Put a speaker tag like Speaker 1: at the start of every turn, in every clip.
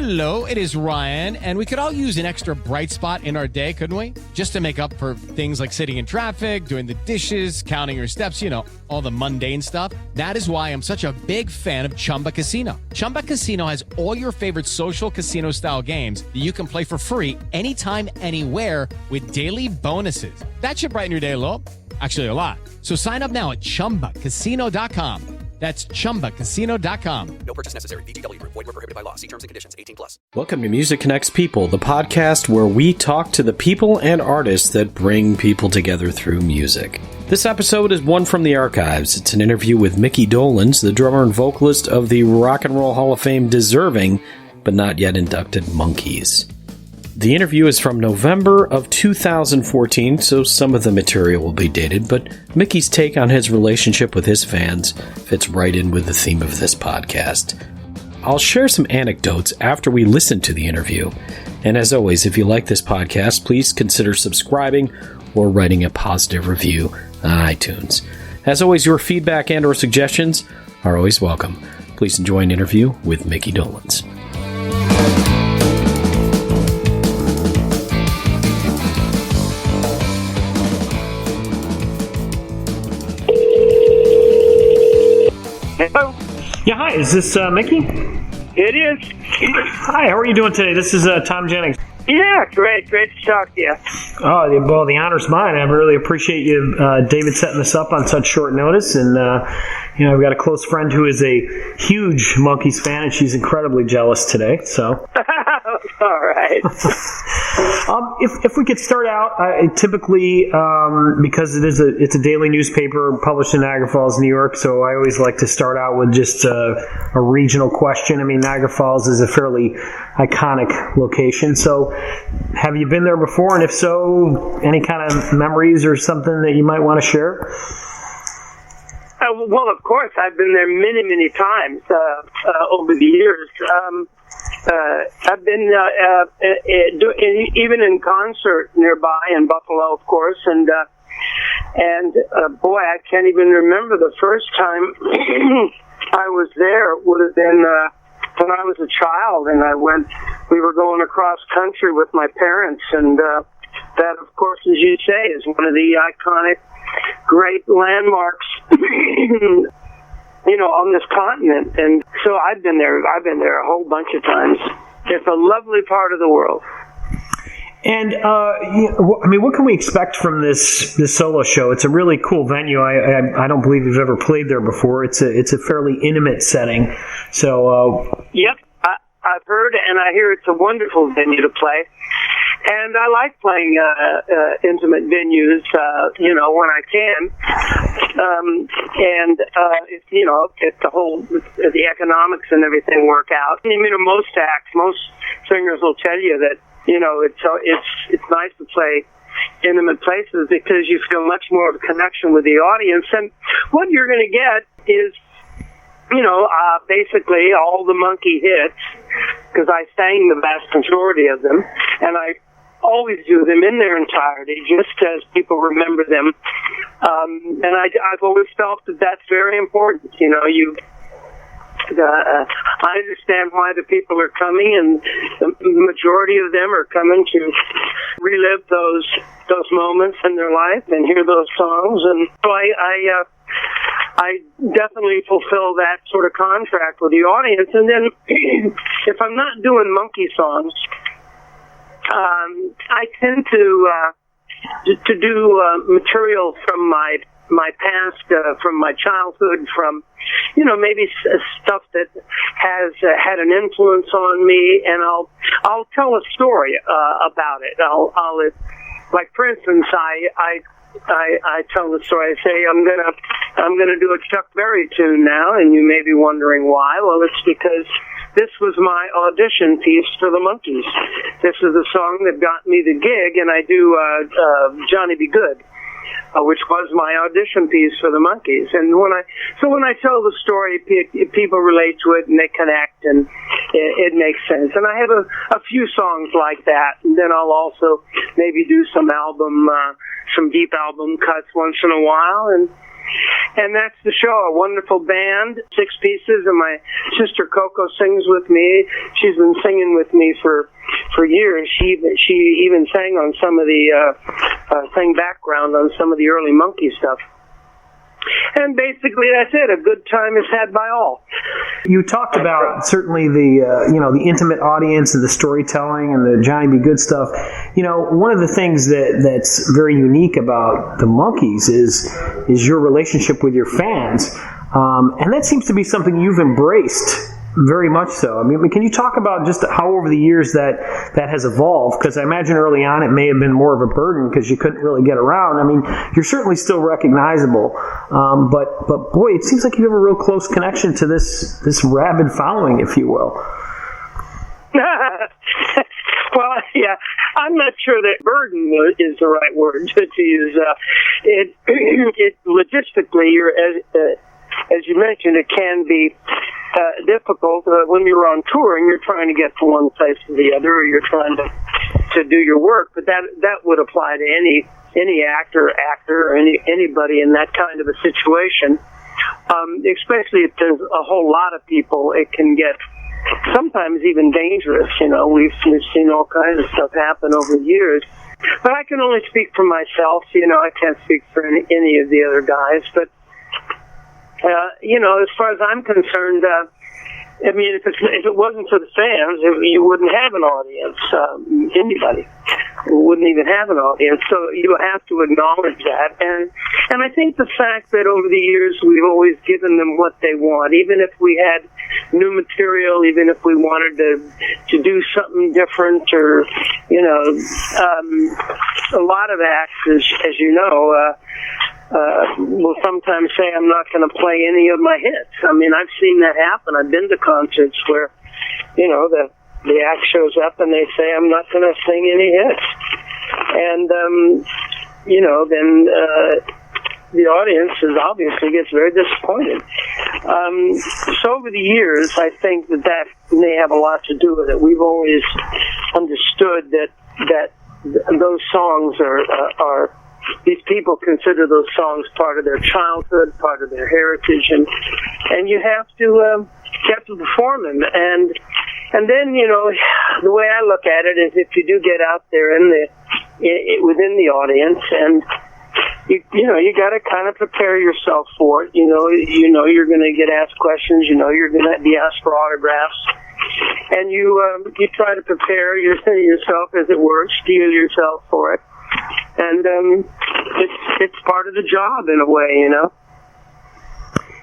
Speaker 1: Hello, it is Ryan, and we could all use an extra bright spot in our day, couldn't we? Just to make up for things like sitting in traffic, doing the dishes, counting your steps, you know, all the mundane stuff. That is why I'm such a big fan of Chumba Casino. Chumba Casino has all your favorite social casino-style games that you can play for free anytime, anywhere with daily bonuses. That should brighten your day a little. Actually, a lot. So sign up now at ChumbaCasino.com. That's ChumbaCasino.com.
Speaker 2: No purchase necessary. VGW Group. Void where prohibited by law. See terms and conditions. 18+.
Speaker 3: Welcome to Music Connects People, the podcast where we talk to the people and artists that bring people together through music. This episode is one from the archives. It's an interview with Micky Dolenz, the drummer and vocalist of the Rock and Roll Hall of Fame deserving, but not yet inducted Monkees. The interview is from November of 2014, so some of the material will be dated, but Micky's take on his relationship with his fans fits right in with the theme of this podcast. I'll share some anecdotes after we listen to the interview. And as always, if you like this podcast, please consider subscribing or writing a positive review on iTunes. As always, your feedback and or suggestions are always welcome. Please enjoy an interview with Micky Dolenz.
Speaker 4: Hello?
Speaker 5: Yeah, hi. Is this Micky?
Speaker 4: It is.
Speaker 5: Hi, how are you doing today? This is Thom Jennings.
Speaker 4: Yeah, great. Great to talk to you.
Speaker 5: Oh, well, the honor's mine. I really appreciate you, David, setting this up on such short notice. And, I've got a close friend who is a huge Monkees fan, and she's incredibly jealous today. So,
Speaker 4: all right.
Speaker 5: If we could start out, typically because it's a daily newspaper published in Niagara Falls, New York. So I always like to start out with just a regional question. I mean, Niagara Falls is a fairly iconic location. So, have you been there before? And if so, any kind of memories or something that you might want to share?
Speaker 4: Well, of course, I've been there many, many times over the years. I've been even in concert nearby in Buffalo, of course, and boy, I can't even remember the first time I was there. It would have been when I was a child, and we were going across country with my parents, and that, of course, as you say, is one of the iconic, great landmarks, on this continent. And so I've been there a whole bunch of times. It's a lovely part of the world.
Speaker 5: And what can we expect from this solo show? It's a really cool venue. I don't believe you've ever played there before. It's a fairly intimate setting. So
Speaker 4: yep, I've heard, and I hear it's a wonderful venue to play. And I like playing intimate venues, when I can. If the economics and everything work out. Most singers will tell you that, it's nice to play intimate places because you feel much more of a connection with the audience. And what you're going to get is, basically all the Monkee hits, because I sang the vast majority of them, and I always do them in their entirety, just as people remember them. And I've always felt that that's very important. I understand why the people are coming, and the majority of them are coming to relive those moments in their life and hear those songs. And so I definitely fulfill that sort of contract with the audience. And then if I'm not doing Monkee songs, I tend to do material from my past, from my childhood, from maybe stuff that has had an influence on me, and I'll tell a story about it. I'll like, for instance, I tell the story. I say I'm gonna do a Chuck Berry tune now, and you may be wondering why. Well, it's because this was my audition piece for the Monkees. This is the song that got me the gig, and I do Johnny Be Good, which was my audition piece for the Monkees. And when I tell the story, people relate to it and they connect, and it makes sense. And I have a few songs like that, and then I'll also maybe do some deep album cuts once in a while. And And that's the show, a wonderful band, 6 pieces, and my sister Coco sings with me. She's been singing with me for years. She even sang on some of the, sang background on some of the early Monkee stuff. And basically, that's it. A good time is had by all.
Speaker 5: You talked about certainly the intimate audience and the storytelling and the Johnny B. Good stuff. One of the things that's very unique about the Monkees is your relationship with your fans, and that seems to be something you've embraced. Very much so. I mean, can you talk about just how over the years that has evolved? Because I imagine early on it may have been more of a burden because you couldn't really get around. I mean, you're certainly still recognizable, but boy, it seems like you have a real close connection to this rabid following, if you will.
Speaker 4: Well, yeah, I'm not sure that burden is the right word to use. It logistically, as you mentioned, it can be difficult when you're on tour and you're trying to get from one place to the other, or you're trying to do your work. But that would apply to any actor, or anybody in that kind of a situation. Especially if there's a whole lot of people, it can get sometimes even dangerous. We've seen all kinds of stuff happen over the years. But I can only speak for myself. I can't speak for any of the other guys, but. As far as I'm concerned, I mean, if it wasn't for the fans, you wouldn't have an audience. Anybody wouldn't even have an audience. So you have to acknowledge that. And I think the fact that over the years we've always given them what they want, even if we had new material, even if we wanted to do something different, or a lot of acts, as you know. Will sometimes say, I'm not going to play any of my hits. I mean, I've seen that happen. I've been to concerts where, the act shows up and they say, I'm not going to sing any hits. And, then the audience obviously gets very disappointed. So over the years, I think that may have a lot to do with it. We've always understood that those songs are these people consider those songs part of their childhood, part of their heritage, and you have to perform them. And then the way I look at it is, if you do get out there within the audience, and you got to kind of prepare yourself for it. You're going to get asked questions. You're going to be asked for autographs, and you try to prepare yourself, as it were, steel yourself for it. And it's part of the job in a way,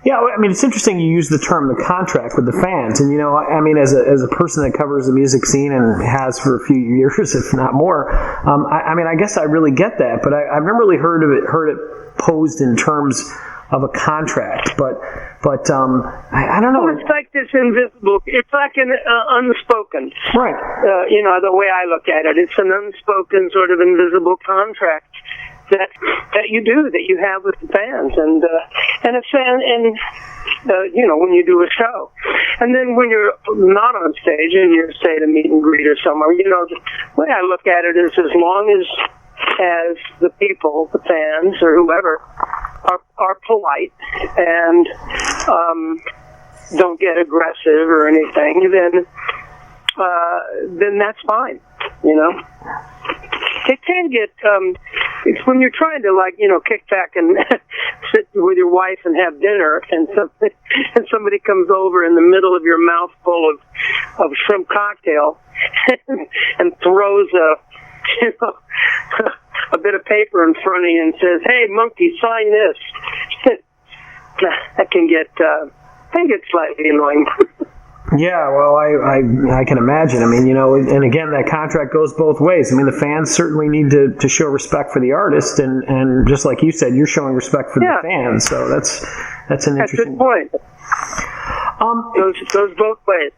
Speaker 5: Yeah, I mean, it's interesting you use the term "the contract" with the fans, and I mean, as a person that covers the music scene and has for a few years, if not more, I guess I really get that, but I've never really heard it posed in terms of a contract, but I don't know.
Speaker 4: Well, it's like this invisible. It's like an unspoken.
Speaker 5: Right.
Speaker 4: The way I look at it, it's an unspoken sort of invisible contract that you have with the fans, and when you do a show, and then when you're not on stage and you're, say, at a meet and greet or somewhere, the way I look at it is, as long as the people, the fans or whoever, are polite and don't get aggressive or anything, then that's fine. It can get it's when you're trying to kick back and sit with your wife and have dinner, and somebody comes over in the middle of your mouthful of shrimp cocktail and throws a bit of paper in front of you and says, "Hey, monkey, sign this." That can get slightly annoying.
Speaker 5: Yeah, well, I can imagine. I mean, and again, that contract goes both ways. I mean, the fans certainly need to show respect for the artist, and just like you said, you're showing respect for the fans. So that's an interesting
Speaker 4: good point. Goes both ways.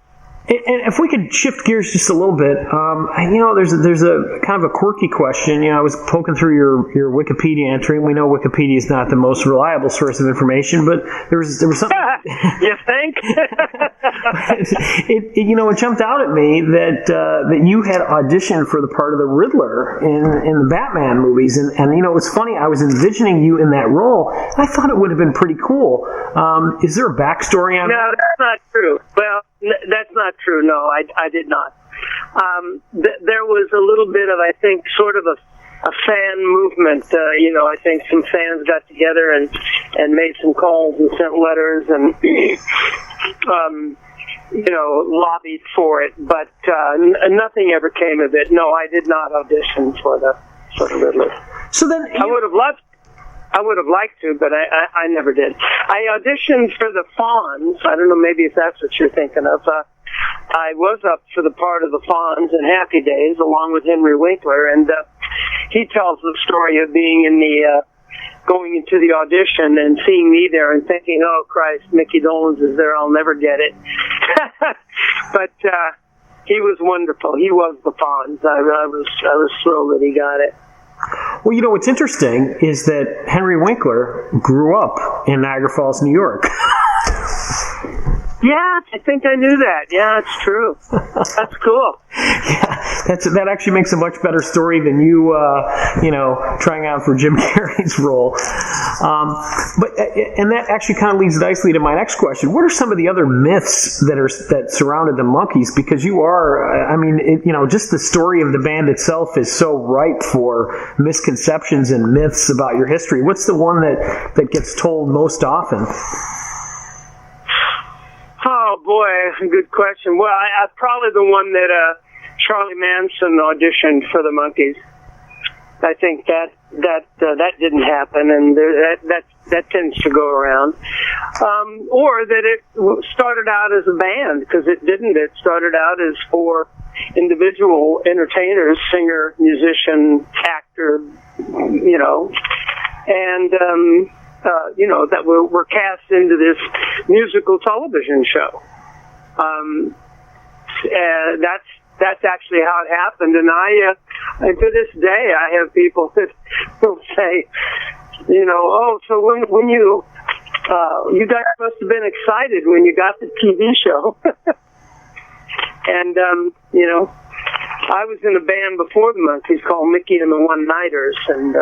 Speaker 5: And if we could shift gears just a little bit, there's a kind of a quirky question. I was poking through your Wikipedia entry, and we know Wikipedia is not the most reliable source of information, but there was something.
Speaker 4: You think?
Speaker 5: It jumped out at me that you had auditioned for the part of the Riddler in the Batman movies, and it was funny. I was envisioning you in that role, and I thought it would have been pretty cool. Is there a backstory on that?
Speaker 4: No, that's not true. Well, that's not true. No, I did not. There was a little bit of, I think, sort of a fan movement. I think some fans got together and made some calls and sent letters and lobbied for it. But nothing ever came of it. No, I did not audition for the Riddler.
Speaker 5: So then
Speaker 4: I would have liked to, but I never did. I auditioned for the Fonz. I don't know, maybe if that's what you're thinking of. I was up for the part of the Fonz in Happy Days, along with Henry Winkler, and he tells the story of being in going into the audition and seeing me there and thinking, oh, Christ, Micky Dolenz is there, I'll never get it. But he was wonderful. He was the Fonz. I was thrilled that he got it.
Speaker 5: Well, what's interesting is that Henry Winkler grew up in Niagara Falls, New York.
Speaker 4: Yeah, I think I knew that. Yeah, it's true. That's cool.
Speaker 5: Yeah, that actually makes a much better story than you, trying out for Jim Carrey's role. And that actually kind of leads nicely to my next question. What are some of the other myths that surrounded the Monkees? Because you are, just the story of the band itself is so ripe for misconceptions and myths about your history. What's the one that gets told most often?
Speaker 4: Oh, boy, good question. Well, I probably the one that Charlie Manson auditioned for the Monkees. I think that didn't happen, and that tends to go around. Or that it started out as a band, because it didn't. It started out as 4 individual entertainers, singer, musician, actor, and that were cast into this musical television show. That's actually how it happened. And and to this day, I have people that will say, so when you guys must have been excited when you got the TV show. And, I was in a band before the Monkees called Mickey and the One-Nighters, and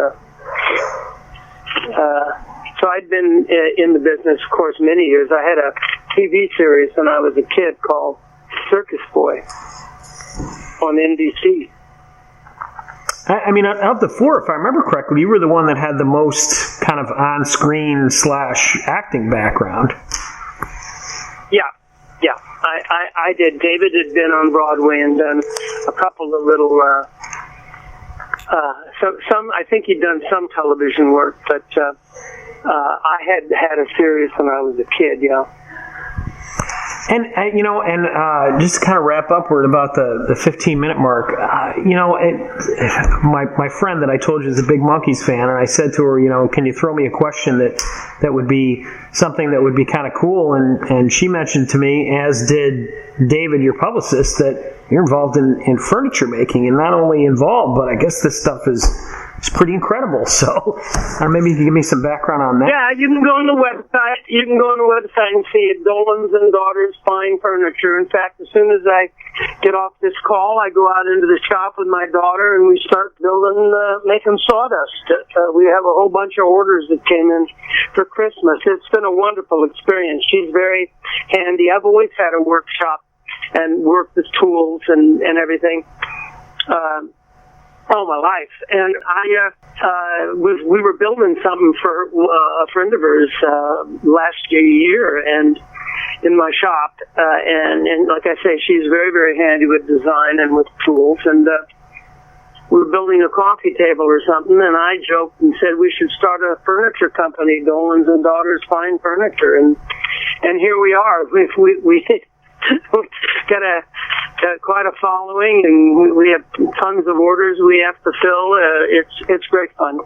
Speaker 4: so I'd been in the business, of course, many years. I had a TV series when I was a kid called Circus Boy on NBC.
Speaker 5: Of the 4, if I remember correctly, you were the one that had the most kind of on-screen / acting background. Yeah. I did. David had been on Broadway and done a couple of little... I think he'd done some television work, but I had a series when I was a kid, And just to kind of wrap up, we're at about the 15-minute mark. My friend that I told you is a big Monkees fan, and I said to her, can you throw me a question that would be something that would be kind of cool? And she mentioned to me, as did David, your publicist, that you're involved in furniture making, and not only involved, but I guess this stuff is pretty incredible. So maybe you can give me some background on that. Yeah, you can go on the website. You can go on the website and see it. Dolenz and Daughters Fine Furniture. In fact, as soon as I get off this call, I go out into the shop with my daughter and we start building, making sawdust. We have a whole bunch of orders that came in for Christmas. It's been a wonderful experience. She's very handy. I've always had a workshop and worked with tools and everything. All my life, and we were building something for a friend of hers last year, and in my shop, and like I say, she's very, very handy with design and with tools, and we were building a coffee table or something, and I joked and said we should start a furniture company, Dolenz and Daughters Fine Furniture, and here we are. We got quite a following, and we have tons of orders we have to fill. It's great fun.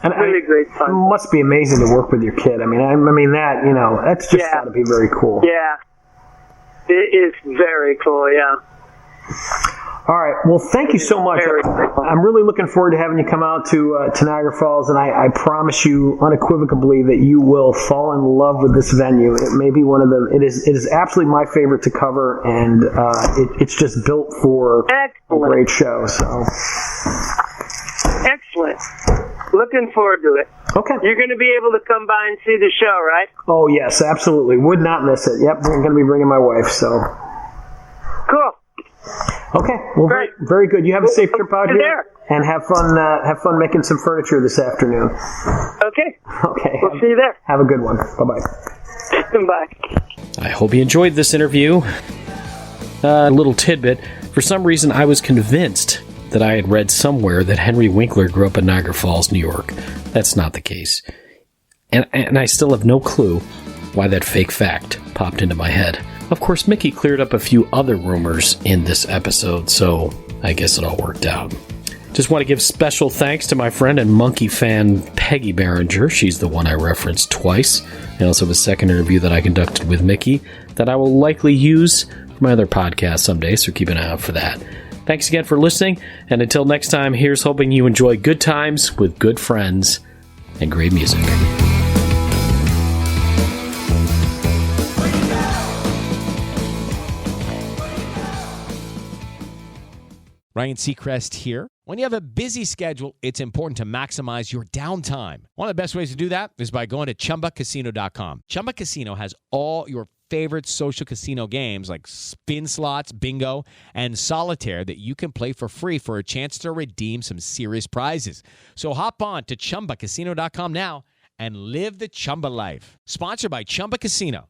Speaker 5: And really great fun. It must be amazing to work with your kid. I mean that that's just got to be very cool. Yeah.
Speaker 4: It is very cool, yeah.
Speaker 5: All right. Well, thank you so much. I'm really looking forward to having you come out to Niagara Falls, and I promise you unequivocally that you will fall in love with this venue. It may be one of them. It is absolutely my favorite to cover, and it's just built for a great show. So
Speaker 4: excellent. Looking forward to it.
Speaker 5: Okay.
Speaker 4: You're going to be able to come by and see the show, right?
Speaker 5: Oh yes, absolutely. Would not miss it. Yep, we're going to be bringing my wife. So
Speaker 4: cool.
Speaker 5: Okay, well, very good. You have a safe trip out here,
Speaker 4: there.
Speaker 5: And have fun making some furniture this afternoon.
Speaker 4: Okay.
Speaker 5: Okay.
Speaker 4: We'll see you there.
Speaker 5: Have a good one. Bye-bye.
Speaker 4: Bye.
Speaker 3: I hope you enjoyed this interview. A little tidbit. For some reason, I was convinced that I had read somewhere that Henry Winkler grew up in Niagara Falls, New York. That's not the case. And I still have no clue why that fake fact popped into my head. Of course, Mickey cleared up a few other rumors in this episode, so I guess it all worked out. Just want to give special thanks to my friend and Monkee fan, Peggy Behringer. She's the one I referenced twice. I also have a second interview that I conducted with Mickey that I will likely use for my other podcast someday, so keep an eye out for that. Thanks again for listening, and until next time, here's hoping you enjoy good times with good friends and great music.
Speaker 1: Ryan Seacrest here. When you have a busy schedule, it's important to maximize your downtime. One of the best ways to do that is by going to ChumbaCasino.com. Chumba Casino has all your favorite social casino games like spin slots, bingo, and solitaire that you can play for free for a chance to redeem some serious prizes. So hop on to ChumbaCasino.com now and live the Chumba life. Sponsored by Chumba Casino.